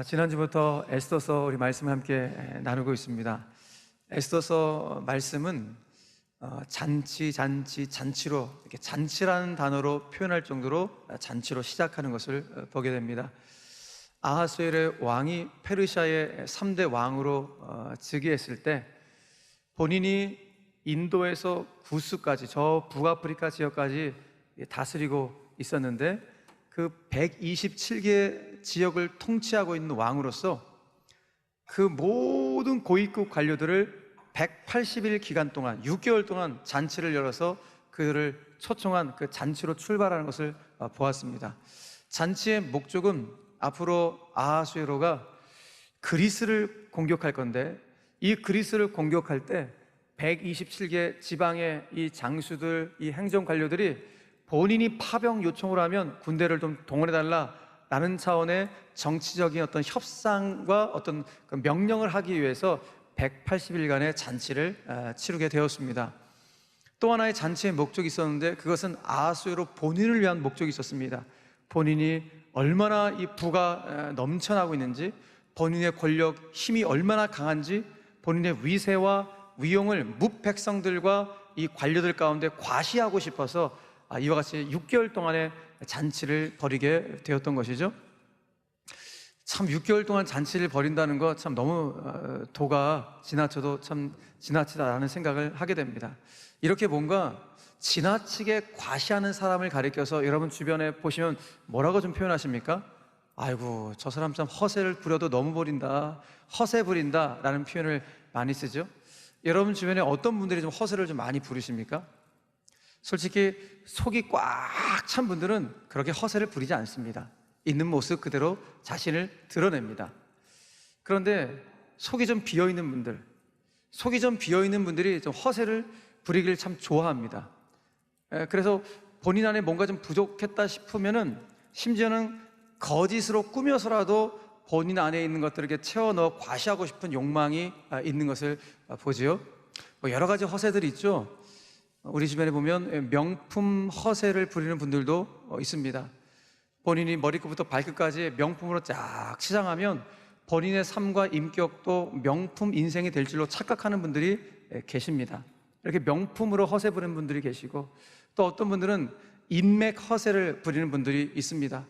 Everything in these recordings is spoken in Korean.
지난주부터 에스더서 우리 말씀을 함께 나누고 있습니다. 에스더서 말씀은 잔치로 이렇게 잔치라는 단어로 표현할 정도로 잔치로 시작하는 것을 보게 됩니다. 아하수엘의 왕이 페르시아의 3대 왕으로 즉위했을 때 본인이 인도에서 구스까지 저 북아프리카 지역까지 다스리고 있었는데 그 127개 지역을 통치하고 있는 왕으로서 그 모든 고위급 관료들을 180일 기간 동안 6개월 동안 잔치를 열어서 그들을 초청한 그 잔치로 출발하는 것을 보았습니다. 잔치의 목적은 앞으로 아하수에로가 그리스를 공격할 건데 이 그리스를 공격할 때 127개 지방의 이 장수들, 이 행정 관료들이 본인이 파병 요청을 하면 군대를 좀 동원해달라 라는 차원의 정치적인 어떤 협상과 어떤 그 명령을 하기 위해서 180일간의 잔치를 치르게 되었습니다. 또 하나의 잔치의 목적이 있었는데 그것은 아하수에로 본인을 위한 목적이 있었습니다. 본인이 얼마나 이 부가 넘쳐나고 있는지, 본인의 권력, 힘이 얼마나 강한지, 본인의 위세와 위용을 뭇백성들과 이 관료들 가운데 과시하고 싶어서 이와 같이 6개월 동안의 잔치를 벌이게 되었던 것이죠. 참 6개월 동안 잔치를 벌인다는 거 참 너무 도가 지나쳐도 참 지나치다라는 생각을 하게 됩니다. 이렇게 뭔가 지나치게 과시하는 사람을 가리켜서 여러분 주변에 보시면 뭐라고 좀 표현하십니까? 아이고 저 사람 참 허세를 부려도 너무 부린다, 허세 부린다 라는 표현을 많이 쓰죠. 여러분 주변에 어떤 분들이 좀 허세를 좀 많이 부리십니까? 솔직히 속이 꽉 찬 분들은 그렇게 허세를 부리지 않습니다. 있는 모습 그대로 자신을 드러냅니다. 그런데 속이 좀 비어있는 분들이 좀 허세를 부리기를 참 좋아합니다. 그래서 본인 안에 뭔가 좀 부족했다 싶으면은 심지어는 거짓으로 꾸며서라도 본인 안에 있는 것들을 이렇게 채워 넣어 과시하고 싶은 욕망이 있는 것을 보지요. 여러 가지 허세들이 있죠. 우리 주변에 보면 명품 허세를 부리는 분들도 있습니다. 본인이 머리끝부터 발끝까지 명품으로 쫙 치장하면 본인의 삶과 인격도 명품 인생이 될 줄로 착각하는 분들이 계십니다. 이렇게 명품으로 허세 부리는 분들이 계시고, 또 어떤 분들은 인맥 허세를 부리는 분들이 있습니다.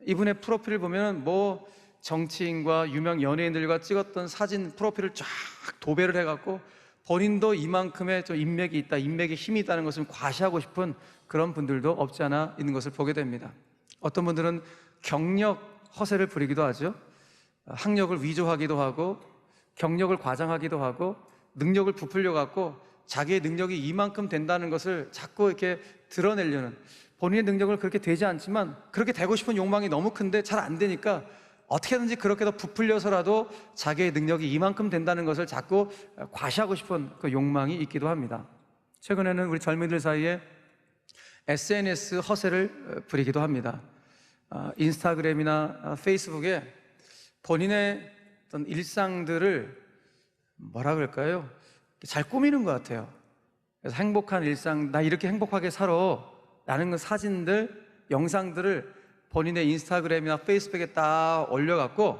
이분의 프로필을 보면 뭐 정치인과 유명 연예인들과 찍었던 사진 프로필을 쫙 도배를 해갖고 본인도 이만큼의 좀 인맥이 있다, 인맥에 힘이 있다는 것을 과시하고 싶은 그런 분들도 없지 않아 있는 것을 보게 됩니다. 어떤 분들은 경력 허세를 부리기도 하죠. 학력을 위조하기도 하고 경력을 과장하기도 하고 능력을 부풀려 갖고 자기의 능력이 이만큼 된다는 것을 자꾸 이렇게 드러내려는, 본인의 능력을 그렇게 되지 않지만 그렇게 되고 싶은 욕망이 너무 큰데 잘 안 되니까 어떻게든지 그렇게 더 부풀려서라도 자기의 능력이 이만큼 된다는 것을 자꾸 과시하고 싶은 그 욕망이 있기도 합니다. 최근에는 우리 젊은이들 사이에 SNS 허세를 부리기도 합니다. 인스타그램이나 페이스북에 본인의 어떤 일상들을 뭐라 그럴까요? 잘 꾸미는 것 같아요. 그래서 행복한 일상, 나 이렇게 행복하게 살아 라는 사진들, 영상들을 본인의 인스타그램이나 페이스북에 딱 올려갖고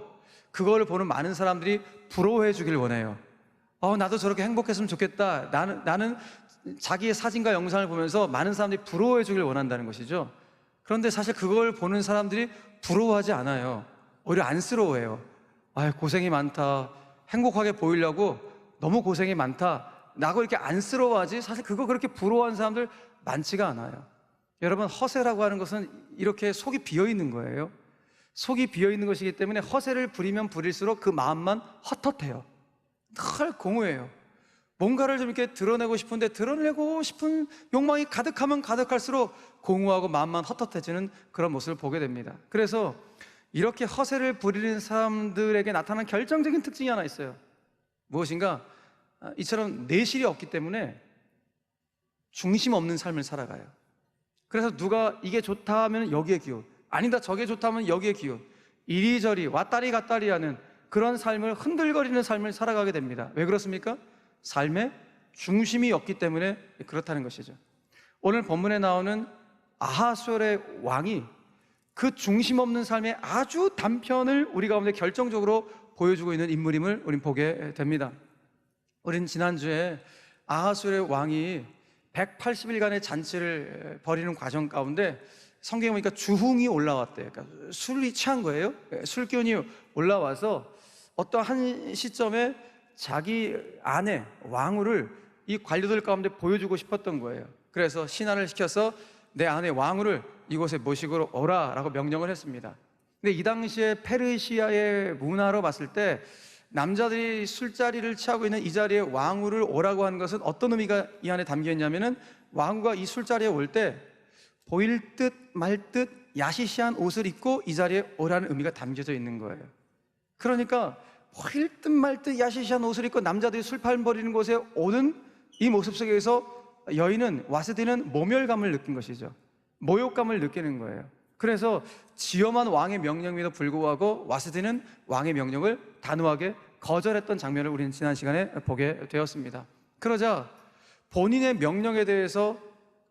그거를 보는 많은 사람들이 부러워해 주길 원해요. 나도 저렇게 행복했으면 좋겠다. 나는 자기의 사진과 영상을 보면서 많은 사람들이 부러워해 주길 원한다는 것이죠. 그런데 사실 그걸 보는 사람들이 부러워하지 않아요. 오히려 안쓰러워해요. 고생이 많다, 행복하게 보이려고 너무 고생이 많다, 나고 이렇게 안쓰러워하지 사실 그거 그렇게 부러워하는 사람들 많지가 않아요. 여러분, 허세라고 하는 것은 이렇게 속이 비어있는 거예요. 속이 비어있는 것이기 때문에 허세를 부리면 부릴수록 그 마음만 헛헛해요. 늘 공허해요. 뭔가를 좀 이렇게 드러내고 싶은데 드러내고 싶은 욕망이 가득하면 가득할수록 공허하고 마음만 헛헛해지는 그런 모습을 보게 됩니다. 그래서 이렇게 허세를 부리는 사람들에게 나타나는 결정적인 특징이 하나 있어요. 무엇인가? 이처럼 내실이 없기 때문에 중심 없는 삶을 살아가요. 그래서 누가 이게 좋다 하면 여기에 기웃, 아니다 저게 좋다 하면 여기에 기웃, 이리저리 왔다리 갔다리 하는 그런 삶을, 흔들거리는 삶을 살아가게 됩니다. 왜 그렇습니까? 삶에 중심이 없기 때문에 그렇다는 것이죠. 오늘 본문에 나오는 아하수엘의 왕이 그 중심 없는 삶의 아주 단편을 우리 가운데 결정적으로 보여주고 있는 인물임을 우린 보게 됩니다. 우린 지난주에 아하수엘의 왕이 180일간의 잔치를 벌이는 과정 가운데 성경에 보니까 주흥이 올라왔대요. 그러니까 술이 취한 거예요. 술기운이 올라와서 어떤 한 시점에 자기 아내 왕후를 이 관료들 가운데 보여주고 싶었던 거예요. 그래서 신하를 시켜서 내 아내 왕후를 이곳에 모시고 오라 라고 명령을 했습니다. 근데 이 당시에 페르시아의 문화로 봤을 때 남자들이 술자리를 취하고 있는 이 자리에 왕후를 오라고 한 것은 어떤 의미가 이 안에 담겨 있냐면은, 왕후가 이 술자리에 올 때 보일 듯 말 듯 야시시한 옷을 입고 이 자리에 오라는 의미가 담겨져 있는 거예요. 그러니까 보일 듯 말 듯 야시시한 옷을 입고 남자들이 술판 벌이는 곳에 오는 이 모습 속에서 여인은, 와스디는 모멸감을 느낀 것이죠. 모욕감을 느끼는 거예요. 그래서 지엄한 왕의 명령에도 불구하고 와스디는 왕의 명령을 단호하게 거절했던 장면을 우리는 지난 시간에 보게 되었습니다. 그러자 본인의 명령에 대해서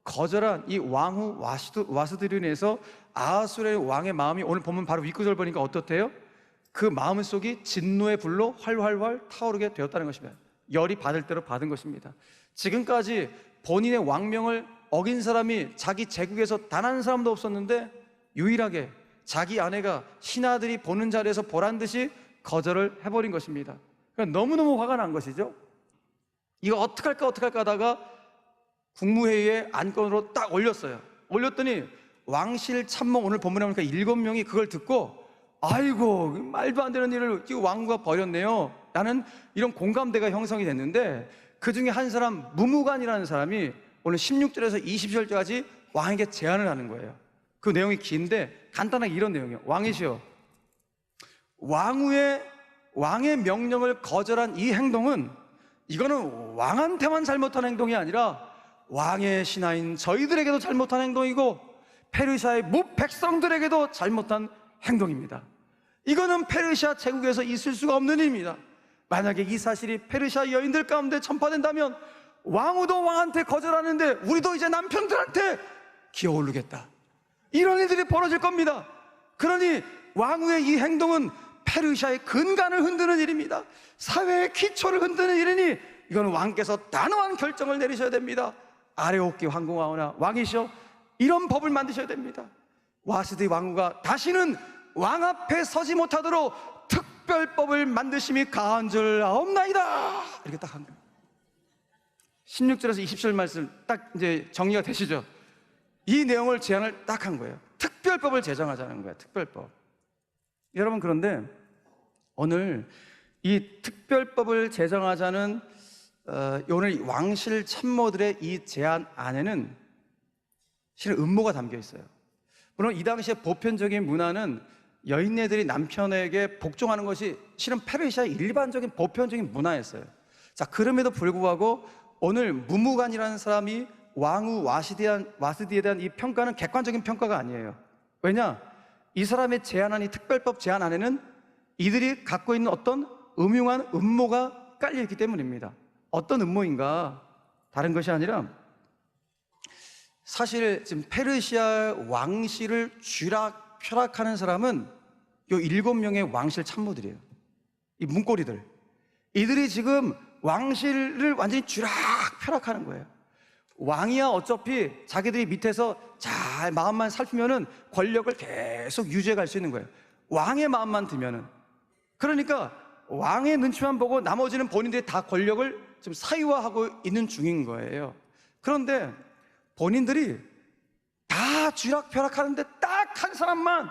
거절한 이 왕후 와스디로 인해서 아하수엘의 왕의 마음이, 오늘 보면 바로 윗구절 보니까 어떻대요? 그 마음속이 진노의 불로 활활활 타오르게 되었다는 것입니다. 열이 받을 대로 받은 것입니다. 지금까지 본인의 왕명을 어긴 사람이 자기 제국에서 단 한 사람도 없었는데 유일하게 자기 아내가 신하들이 보는 자리에서 보란 듯이 거절을 해버린 것입니다. 그러니까 너무너무 화가 난 것이죠. 이거 어떡할까 하다가 국무회의에 안건으로 딱 올렸어요. 올렸더니 왕실 참모, 오늘 본문에 보니까 7명이 그걸 듣고, 아이고 말도 안 되는 일을 왕후가 벌였네요 라는 이런 공감대가 형성이 됐는데, 그 중에 한 사람, 무무간이라는 사람이 오늘 16절에서 20절까지 왕에게 제안을 하는 거예요. 그 내용이 긴데 간단하게 이런 내용이에요. 왕이시여, 왕의 명령을 거절한 이 행동은, 이거는 왕한테만 잘못한 행동이 아니라 왕의 신하인 저희들에게도 잘못한 행동이고 페르시아의 무백성들에게도 잘못한 행동입니다. 이거는 페르시아 제국에서 있을 수가 없는 일입니다. 만약에 이 사실이 페르시아 여인들 가운데 전파된다면 왕후도 왕한테 거절하는데 우리도 이제 남편들한테 기어오르겠다, 이런 일들이 벌어질 겁니다. 그러니 왕후의 이 행동은 페르시아의 근간을 흔드는 일입니다. 사회의 기초를 흔드는 일이니 이거는 왕께서 단호한 결정을 내리셔야 됩니다. 아레오키 황궁하오나 왕이시여, 이런 법을 만드셔야 됩니다. 와스디 왕후가 다시는 왕 앞에 서지 못하도록 특별법을 만드심이 가한 줄 아옵나이다, 이렇게 딱 한 거예요. 16절에서 20절 말씀 딱 이제 정리가 되시죠? 이 내용을 제안을 딱 한 거예요. 특별법을 제정하자는 거예요. 특별법. 여러분, 그런데 오늘 이 특별법을 제정하자는 오늘 왕실 참모들의 이 제안 안에는 실은 음모가 담겨 있어요. 물론 이 당시의 보편적인 문화는 여인네들이 남편에게 복종하는 것이 실은 페르시아의 일반적인 보편적인 문화였어요. 자, 그럼에도 불구하고 오늘 무무간이라는 사람이 왕후 와스디에 대한 이 평가는 객관적인 평가가 아니에요. 왜냐? 이 사람의 제안한 이 특별법 제안 안에는 이들이 갖고 있는 어떤 음흉한 음모가 깔려있기 때문입니다. 어떤 음모인가? 다른 것이 아니라, 사실 지금 페르시아 왕실을 쥐락펴락하는 사람은 요 7명의 왕실 참모들이에요. 이 문고리들, 이들이 지금 왕실을 완전히 쥐락펴락하는 거예요. 왕이야 어차피 자기들이 밑에서 잘 마음만 살피면은 권력을 계속 유지해 갈 수 있는 거예요. 왕의 마음만 들면은. 그러니까 왕의 눈치만 보고 나머지는 본인들이 다 권력을 지금 사유화하고 있는 중인 거예요. 그런데 본인들이 다 쥐락펴락하는데 딱 한 사람만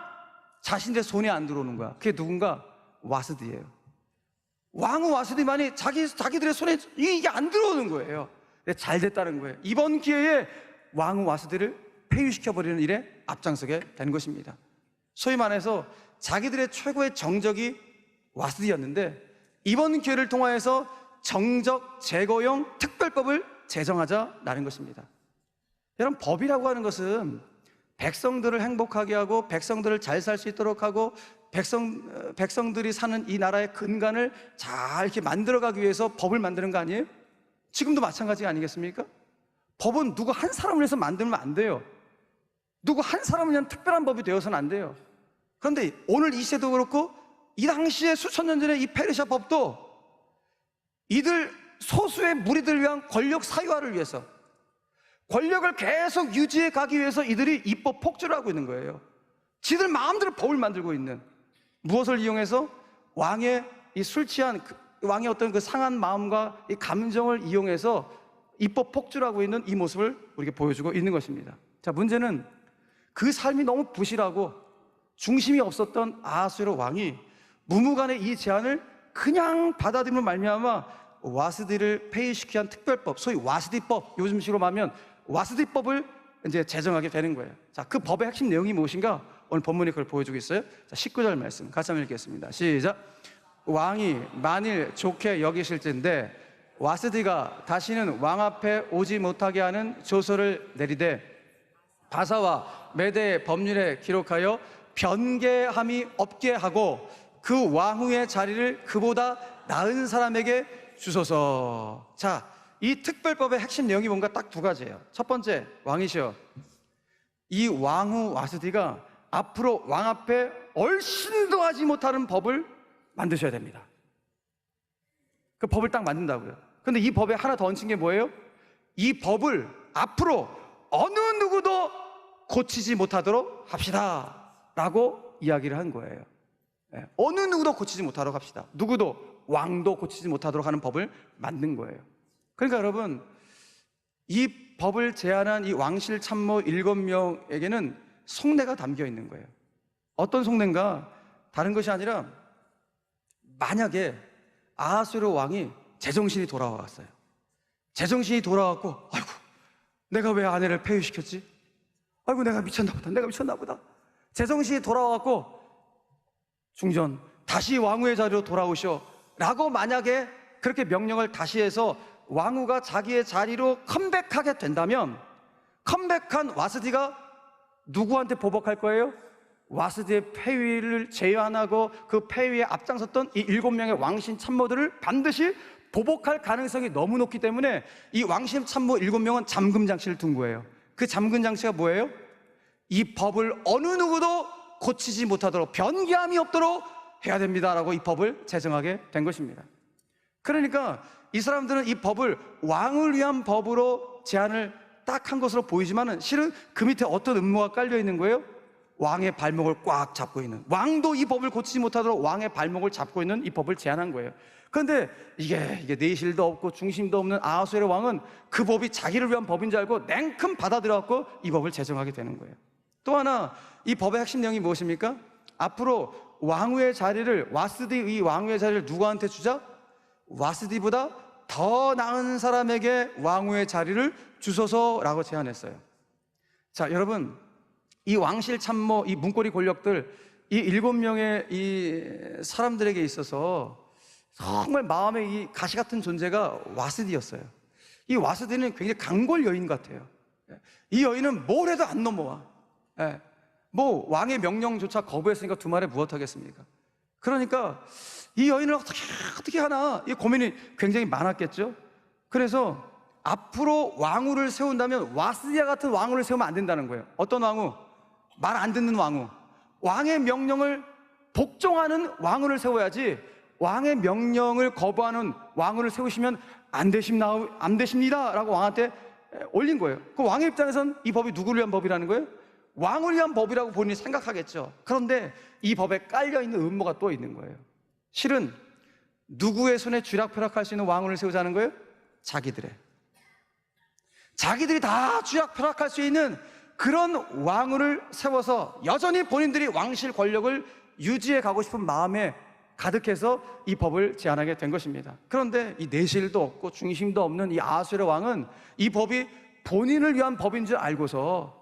자신의 손에 안 들어오는 거야. 그게 누군가? 와스디예요. 왕후 와스디만이 자기들의 손에 이게 안 들어오는 거예요. 잘 됐다는 거예요. 이번 기회에 왕후 와스디를 폐위시켜버리는 일에 앞장서게 된 것입니다. 소위 말해서 자기들의 최고의 정적이 와스디였는데 이번 기회를 통하여서 정적 제거용 특별법을 제정하자라는 것입니다. 여러분, 법이라고 하는 것은 백성들을 행복하게 하고 백성들을 잘 살 수 있도록 하고 백성들이 사는 이 나라의 근간을 잘 이렇게 만들어가기 위해서 법을 만드는 거 아니에요? 지금도 마찬가지 아니겠습니까? 법은 누구 한 사람을 위해서 만들면 안 돼요. 누구 한 사람을 위한 특별한 법이 되어서는 안 돼요. 그런데 오늘 이 시대도 그렇고 이 당시에 수천 년 전에 이 페르시아 법도 이들 소수의 무리들을 위한 권력 사유화를 위해서, 권력을 계속 유지해 가기 위해서 이들이 입법 폭주를 하고 있는 거예요. 지들 마음대로 법을 만들고 있는, 무엇을 이용해서? 왕의 이 술 취한 왕의 어떤 그 상한 마음과 이 감정을 이용해서 입법 폭주를 하고 있는 이 모습을 우리에게 보여주고 있는 것입니다. 자, 문제는 그 삶이 너무 부실하고 중심이 없었던 아하수에로 왕이 무무간에 이 제안을 그냥 받아들임으로 말미암아 와스디를 폐위시키기 위한 특별법, 소위 와스디법, 요즘식으로 말하면 와스디법을 이제 제정하게 되는 거예요. 자, 그 법의 핵심 내용이 무엇인가? 오늘 본문이 그걸 보여주고 있어요. 자, 19절 말씀 같이 한번 읽겠습니다. 시작. 왕이 만일 좋게 여기실진데 와스디가 다시는 왕 앞에 오지 못하게 하는 조서를 내리되 바사와 메대의 법률에 기록하여 변개함이 없게 하고 그 왕후의 자리를 그보다 나은 사람에게 주소서. 자, 이 특별법의 핵심 내용이 뭔가 딱 두 가지예요. 첫 번째, 왕이시여, 이 왕후 와스디가 앞으로 왕 앞에 얼씬도 하지 못하는 법을 만드셔야 됩니다. 그 법을 딱 만든다고요. 근데 이 법에 하나 더 얹힌 게 뭐예요? 이 법을 앞으로 어느 누구도 고치지 못하도록 합시다 라고 이야기를 한 거예요. 어느 누구도 고치지 못하도록 합시다. 누구도, 왕도 고치지 못하도록 하는 법을 만든 거예요. 그러니까 여러분, 이 법을 제안한 이 왕실 참모 7명에게는 속내가 담겨 있는 거예요. 어떤 속내인가? 다른 것이 아니라 만약에 아하수에로 왕이 제정신이 돌아왔어요. 제정신이 돌아왔고, 아이고, 내가 왜 아내를 폐위시켰지? 아이고, 내가 미쳤나 보다. 제정신이 돌아왔고, 중전, 다시 왕후의 자리로 돌아오시오 라고 만약에 그렇게 명령을 다시 해서 왕후가 자기의 자리로 컴백하게 된다면, 컴백한 와스디가 누구한테 보복할 거예요? 와스디의 폐위를 제안하고 그 폐위에 앞장섰던 이 7명의 왕신 참모들을 반드시 보복할 가능성이 너무 높기 때문에 이 왕신 참모 7명은 잠금 장치를 둔 거예요. 그 잠금 장치가 뭐예요? 이 법을 어느 누구도 고치지 못하도록, 변개함이 없도록 해야 됩니다라고 이 법을 제정하게 된 것입니다. 그러니까 이 사람들은 이 법을 왕을 위한 법으로 제안을 딱 한 것으로 보이지만은 실은 그 밑에 어떤 음모가 깔려 있는 거예요? 왕의 발목을 꽉 잡고 있는, 왕도 이 법을 고치지 못하도록 왕의 발목을 잡고 있는 이 법을 제안한 거예요. 그런데 이게 내실도 없고 중심도 없는 아하수에로 왕은 그 법이 자기를 위한 법인 줄 알고 냉큼 받아들여갖고 이 법을 제정하게 되는 거예요. 또 하나, 이 법의 핵심 내용이 무엇입니까? 앞으로 왕후의 자리를, 이 왕후의 자리를 누구한테 주자? 와스디보다 더 나은 사람에게 왕후의 자리를 주소서라고 제안했어요. 자, 여러분, 이 왕실 참모, 이 문고리 권력들, 이 7명의 이 사람들에게 있어서 정말 마음에 이 가시 같은 존재가 와스디였어요. 이 와스디는 굉장히 강골 여인 같아요. 이 여인은 뭘 해도 안 넘어와. 뭐 왕의 명령조차 거부했으니까 두 말에 무엇하겠습니까? 그러니까 이 여인을 어떻게 하나, 이 고민이 굉장히 많았겠죠. 그래서 앞으로 왕후를 세운다면 와스디아 같은 왕후를 세우면 안 된다는 거예요. 어떤 왕후? 말 안 듣는 왕후. 왕의 명령을 복종하는 왕후를 세워야지, 왕의 명령을 거부하는 왕후를 세우시면 안 되십니다 라고 왕한테 올린 거예요. 그 왕의 입장에선 이 법이 누구를 위한 법이라는 거예요? 왕을 위한 법이라고 본인이 생각하겠죠. 그런데 이 법에 깔려있는 음모가 또 있는 거예요. 실은 누구의 손에 쥐락펴락할 수 있는 왕후를 세우자는 거예요? 자기들이 다 쥐락펴락할 수 있는 그런 왕후를 세워서 여전히 본인들이 왕실 권력을 유지해 가고 싶은 마음에 가득해서 이 법을 제안하게 된 것입니다. 그런데 이 내실도 없고 중심도 없는 이 아하수에로 왕은 이 법이 본인을 위한 법인 줄 알고서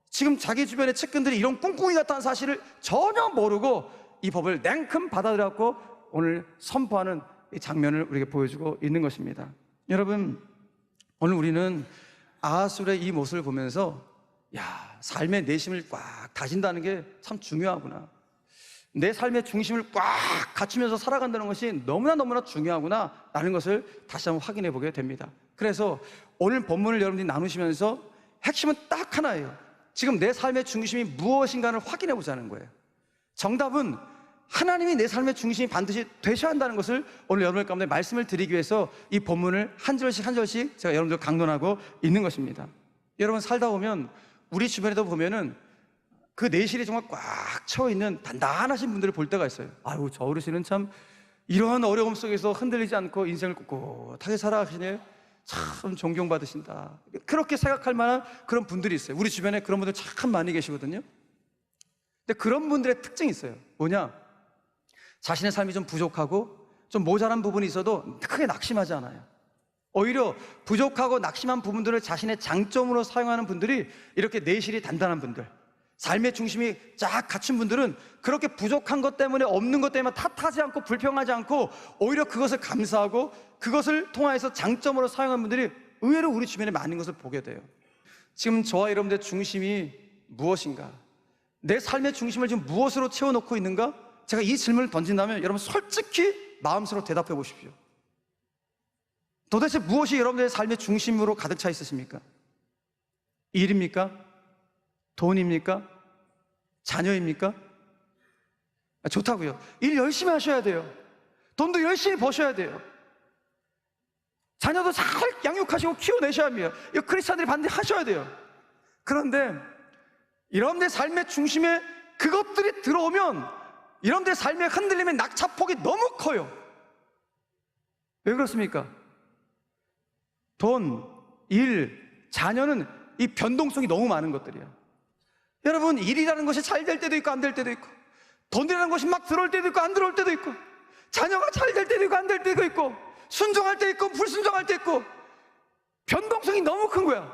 지금 자기 주변의 측근들이 이런 꿍꿍이 같다는 사실을 전혀 모르고 이 법을 냉큼 받아들였고 오늘 선포하는 이 장면을 우리에게 보여주고 있는 것입니다. 여러분, 오늘 우리는 아하수의 이 모습을 보면서 야, 삶의 내심을 꽉 다진다는 게 참 중요하구나. 내 삶의 중심을 꽉 갖추면서 살아간다는 것이 너무나 중요하구나 라는 것을 다시 한번 확인해 보게 됩니다. 그래서 오늘 본문을 여러분들이 나누시면서 핵심은 딱 하나예요. 지금 내 삶의 중심이 무엇인가를 확인해 보자는 거예요. 정답은 하나님이 내 삶의 중심이 반드시 되셔야 한다는 것을 오늘 여러분들 가운데 말씀을 드리기 위해서 이 본문을 한 절씩 제가 여러분들 강론하고 있는 것입니다. 여러분 살다 보면 우리 주변에도 보면은 그 내실이 정말 꽉 채워 있는 단단하신 분들을 볼 때가 있어요. 아유, 저 어르신은 참 이러한 어려움 속에서 흔들리지 않고 인생을 꿋꿋하게 살아가시네. 참 존경받으신다. 그렇게 생각할 만한 그런 분들이 있어요. 우리 주변에 그런 분들 참 많이 계시거든요. 근데 그런 분들의 특징이 있어요. 뭐냐? 자신의 삶이 좀 부족하고 좀 모자란 부분이 있어도 크게 낙심하지 않아요. 오히려 부족하고 낙심한 부분들을 자신의 장점으로 사용하는 분들이 이렇게 내실이 단단한 분들, 삶의 중심이 쫙 갖춘 분들은 그렇게 부족한 것 때문에, 없는 것 때문에 탓하지 않고 불평하지 않고 오히려 그것을 감사하고 그것을 통하여서 장점으로 사용하는 분들이 의외로 우리 주변에 많은 것을 보게 돼요. 지금 저와 여러분들의 중심이 무엇인가? 내 삶의 중심을 지금 무엇으로 채워놓고 있는가? 제가 이 질문을 던진다면 여러분 솔직히 마음속으로 대답해 보십시오. 도대체 무엇이 여러분들의 삶의 중심으로 가득 차 있으십니까? 일입니까? 돈입니까? 자녀입니까? 좋다고요. 일 열심히 하셔야 돼요. 돈도 열심히 버셔야 돼요. 자녀도 잘 양육하시고 키워내셔야 합니다. 이거 크리스찬들이 반드시 하셔야 돼요. 그런데 여러분들의 삶의 중심에 그것들이 들어오면 여러분들의 삶의 흔들림의 낙차폭이 너무 커요. 왜 그렇습니까? 돈, 일, 자녀는 이 변동성이 너무 많은 것들이야. 여러분, 일이라는 것이 잘 될 때도 있고 안 될 때도 있고, 돈이라는 것이 막 들어올 때도 있고 안 들어올 때도 있고, 자녀가 잘 될 때도 있고 안 될 때도 있고, 순종할 때 있고 불순종할 때 있고, 변동성이 너무 큰 거야.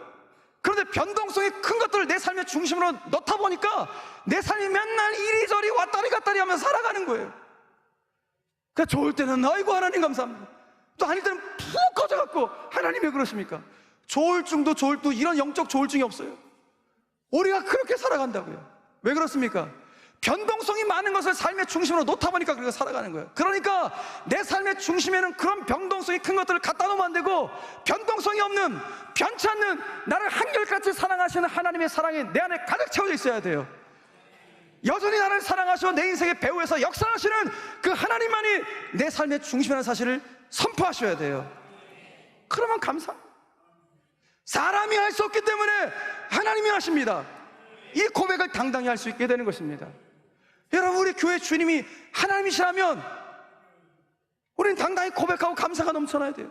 그런데 변동성이 큰 것들을 내 삶의 중심으로 넣다 보니까 내 삶이 맨날 이리저리 왔다리 갔다리 하면서 살아가는 거예요. 그러니까 좋을 때는 아이고 하나님 감사합니다. 또 아닐 때는 푹 꺼져갖고 하나님 왜 그러십니까? 조울증도 조울증, 이런 영적 조울증이 없어요. 우리가 그렇게 살아간다고요. 왜 그렇습니까? 변동성이 많은 것을 삶의 중심으로 놓다 보니까 그렇게 살아가는 거예요. 그러니까 내 삶의 중심에는 그런 변동성이 큰 것들을 갖다 놓으면 안 되고, 변동성이 없는, 변치 않는, 나를 한결같이 사랑하시는 하나님의 사랑이 내 안에 가득 채워져 있어야 돼요. 여전히 나를 사랑하시고 내 인생의 배후에서 역사하시는 그 하나님만이 내 삶의 중심이라는 사실을 선포하셔야 돼요. 그러면 감사합니다. 사람이 할 수 없기 때문에 하나님이 하십니다. 이 고백을 당당히 할 수 있게 되는 것입니다. 여러분, 우리 교회 주님이 하나님이시라면 우리는 당당히 고백하고 감사가 넘쳐나야 돼요.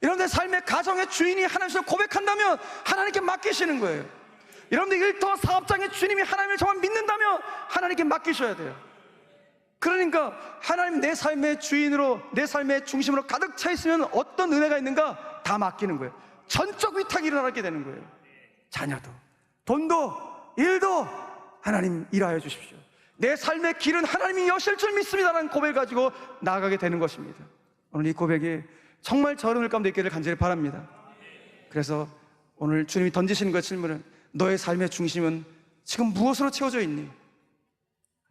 여러분들 삶의 가정의 주인이 하나님이시라고 고백한다면 하나님께 맡기시는 거예요. 여러분들 일터 사업장의 주님이 하나님을 정말 믿는다면 하나님께 맡기셔야 돼요. 그러니까 하나님 내 삶의 주인으로, 내 삶의 중심으로 가득 차 있으면 어떤 은혜가 있는가 다 맡기는 거예요. 전적 위탁이 일어나게 되는 거예요. 자녀도, 돈도, 일도 하나님 일하여 주십시오. 내 삶의 길은 하나님이 여실 줄 믿습니다라는 고백을 가지고 나아가게 되는 것입니다. 오늘 이 고백이 정말 저 여러분들 가운데 있기를 간절히 바랍니다. 그래서 오늘 주님이 던지시는 그 질문은, 너의 삶의 중심은 지금 무엇으로 채워져 있니?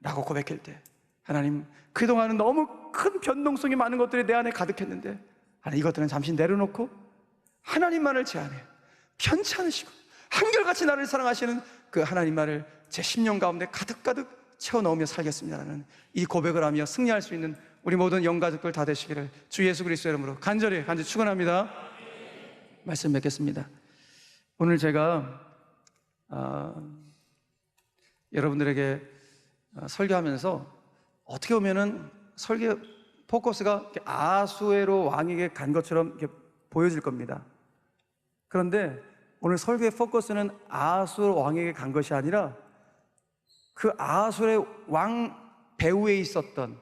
라고 고백할 때, 하나님, 그동안은 너무 큰 변동성이 많은 것들이 내 안에 가득했는데 하나님, 이것들은 잠시 내려놓고 하나님만을 제한해 편치 않으시고 한결같이 나를 사랑하시는 그 하나님만을 제 심령 가운데 가득가득 채워 넣으며 살겠습니다라는 이 고백을 하며 승리할 수 있는 우리 모든 영가족들 다 되시기를 주 예수 그리스도 이름으로 간절히 축원합니다. 말씀 맺겠습니다. 오늘 제가 여러분들에게 설교하면서 어떻게 보면은 설교 포커스가 아하수에로 왕에게 간 것처럼 이렇게 보여질 겁니다. 그런데 오늘 설교의 포커스는 아하수 왕에게 간 것이 아니라 그 아하수의 왕 배후에 있었던,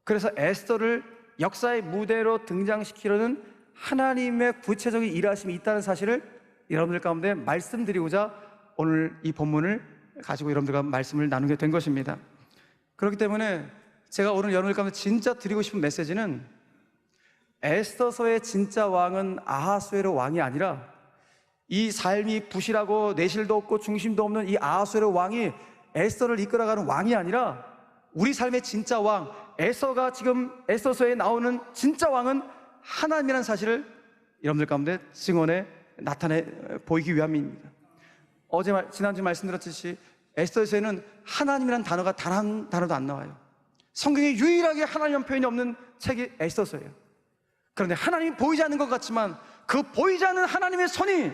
그래서 에스더를 역사의 무대로 등장시키려는 하나님의 구체적인 일하심이 있다는 사실을 여러분들 가운데 말씀드리고자 오늘 이 본문을 가지고 여러분들과 말씀을 나누게 된 것입니다. 그렇기 때문에 제가 오늘 여러분들 가운데 진짜 드리고 싶은 메시지는, 에스더서의 진짜 왕은 아하수에로 왕이 아니라 이 삶이 부실하고 내실도 없고 중심도 없는 이 아하수에르 왕이 에스더를 이끌어가는 왕이 아니라 우리 삶의 진짜 왕, 에서가 지금 에서서에 나오는 진짜 왕은 하나님이라는 사실을 여러분들 가운데 증언에 나타내 보이기 위함입니다. 지난주 말씀드렸듯이 에스더서에는 하나님이라는 단어가 단 한 단어도 안 나와요. 성경에 유일하게 하나님이라는 표현이 없는 책이 에스더서예요. 그런데 하나님이 보이지 않는 것 같지만 그 보이지 않는 하나님의 손이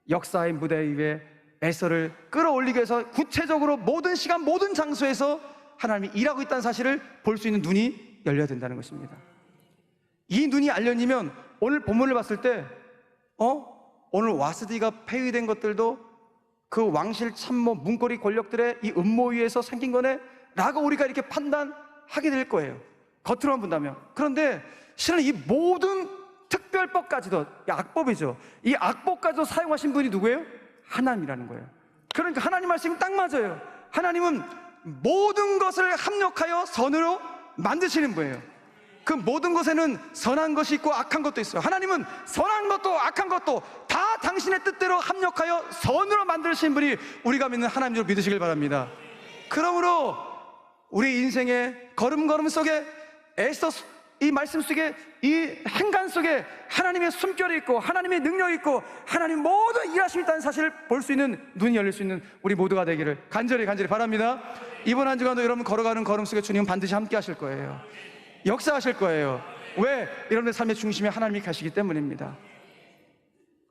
역사의 무대 위에 에스더를 끌어올리기 위해서 구체적으로 모든 시간 모든 장소에서 하나님이 일하고 있다는 사실을 볼 수 있는 눈이 열려야 된다는 것입니다. 이 눈이 열리면 오늘 본문을 봤을 때 오늘 와스디가 폐위된 것들도 그 왕실 참모 문고리 권력들의 이 음모 위에서 생긴 거네 라고 우리가 이렇게 판단하게 될 거예요, 겉으로만 본다면. 그런데 실은 이 모든 특별법까지도, 이 악법이죠, 이 악법까지도 사용하신 분이 누구예요? 하나님이라는 거예요. 그러니까 하나님 말씀이 딱 맞아요. 하나님은 모든 것을 합력하여 선으로 만드시는 거예요. 그 모든 것에는 선한 것이 있고 악한 것도 있어요. 하나님은 선한 것도 악한 것도 다 당신의 뜻대로 합력하여 선으로 만드시는 분이 우리가 믿는 하나님으로 믿으시길 바랍니다. 그러므로 우리 인생의 걸음걸음 속에 에스더 이 말씀 속에 이 행간 속에 하나님의 숨결이 있고 하나님의 능력이 있고 하나님 모든 일하심이 있다는 사실을 볼 수 있는 눈이 열릴 수 있는 우리 모두가 되기를 간절히 바랍니다. 이번 한 주간도 여러분 걸어가는 걸음 속에 주님은 반드시 함께 하실 거예요. 역사하실 거예요. 왜? 여러분의 삶의 중심에 하나님이 가시기 때문입니다.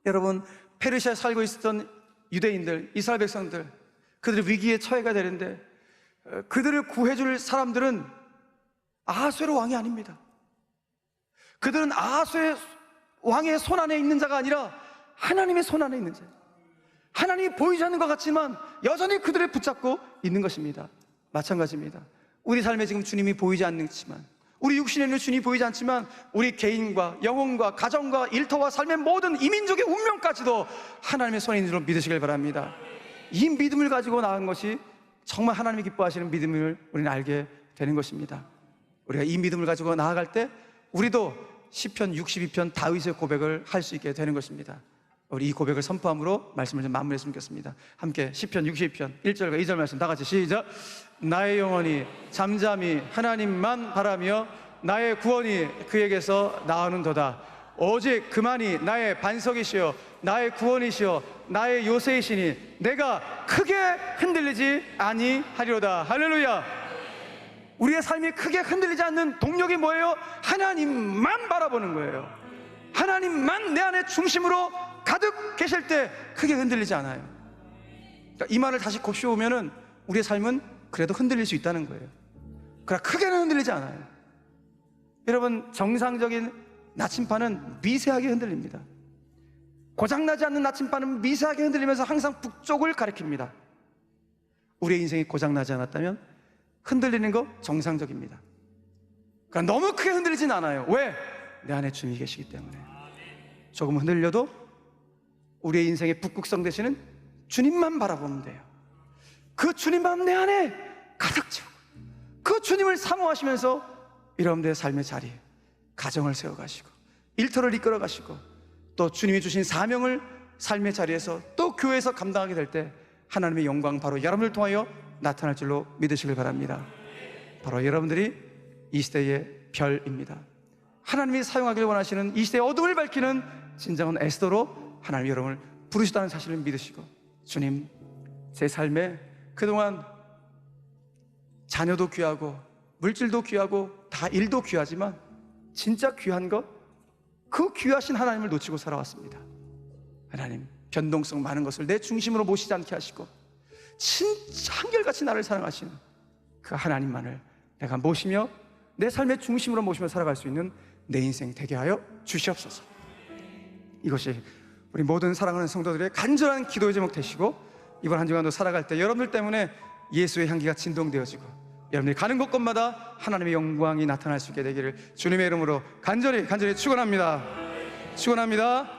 여러분, 페르시아에 살고 있었던 유대인들, 이스라엘 백성들, 그들이 위기에 처해가 되는데 그들을 구해줄 사람들은 아하수에르 왕이 아닙니다. 그들은 아하수에르 왕의 손 안에 있는 자가 아니라 하나님의 손 안에 있는 자예요. 하나님이 보이지 않는 것 같지만 여전히 그들을 붙잡고 있는 것입니다. 마찬가지입니다. 우리 삶에 지금 주님이 보이지 않지만, 우리 육신에는 주님이 보이지 않지만 우리 개인과 영혼과 가정과 일터와 삶의 모든 이민족의 운명까지도 하나님의 손에 있는 줄 믿으시길 바랍니다. 이 믿음을 가지고 나간 것이 정말 하나님이 기뻐하시는 믿음을 우리는 알게 되는 것입니다. 우리가 이 믿음을 가지고 나아갈 때 우리도 시편 62편 다윗의 고백을 할 수 있게 되는 것입니다. 우리 이 고백을 선포함으로 말씀을 좀 마무리했으면 좋겠습니다. 함께 시편 62편 1절과 2절 말씀 다 같이 시작. 나의 영혼이 잠잠히 하나님만 바라며 나의 구원이 그에게서 나오는도다. 오직 그만이 나의 반석이시여 나의 구원이시여 나의 요새이시니 내가 크게 흔들리지 아니하리로다. 할렐루야. 우리의 삶이 크게 흔들리지 않는 동력이 뭐예요? 하나님만 바라보는 거예요. 하나님만 내 안에 중심으로 가득 계실 때 크게 흔들리지 않아요. 그러니까 이 말을 다시 곱씹으면은 우리의 삶은 그래도 흔들릴 수 있다는 거예요. 그러나 크게는 흔들리지 않아요. 여러분, 정상적인 나침반은 미세하게 흔들립니다. 고장나지 않는 나침반은 미세하게 흔들리면서 항상 북쪽을 가리킵니다. 우리의 인생이 고장나지 않았다면 흔들리는 거 정상적입니다. 그러나 너무 크게 흔들리진 않아요. 왜? 내 안에 주님이 계시기 때문에. 조금 흔들려도 우리의 인생의 북극성 되시는 주님만 바라보면 돼요. 그 주님만 내 안에 가득 채우고 그 주님을 사모하시면서 여러분들의 삶의 자리, 가정을 세워가시고 일터를 이끌어가시고 또 주님이 주신 사명을 삶의 자리에서 또 교회에서 감당하게 될 때 하나님의 영광 바로 여러분을 통하여 나타날 줄로 믿으시길 바랍니다. 바로 여러분들이 이 시대의 별입니다. 하나님이 사용하길 원하시는 이 시대의 어둠을 밝히는 진정한 에스더로 하나님이 여러분을 부르시다는 사실을 믿으시고, 주님, 제 삶에 그동안 자녀도 귀하고 물질도 귀하고 다 일도 귀하지만 진짜 귀한 것, 그 귀하신 하나님을 놓치고 살아왔습니다. 하나님, 변동성 많은 것을 내 중심으로 모시지 않게 하시고 진짜 한결같이 나를 사랑하시는 그 하나님만을 내가 모시며 내 삶의 중심으로 모시며 살아갈 수 있는 내 인생 되게 하여 주시옵소서. 이것이 우리 모든 사랑하는 성도들의 간절한 기도의 제목 되시고, 이번 한 주간도 살아갈 때 여러분들 때문에 예수의 향기가 진동되어지고 여러분들이 가는 곳곳마다 하나님의 영광이 나타날 수 있게 되기를 주님의 이름으로 간절히 축원합니다. 축원합니다.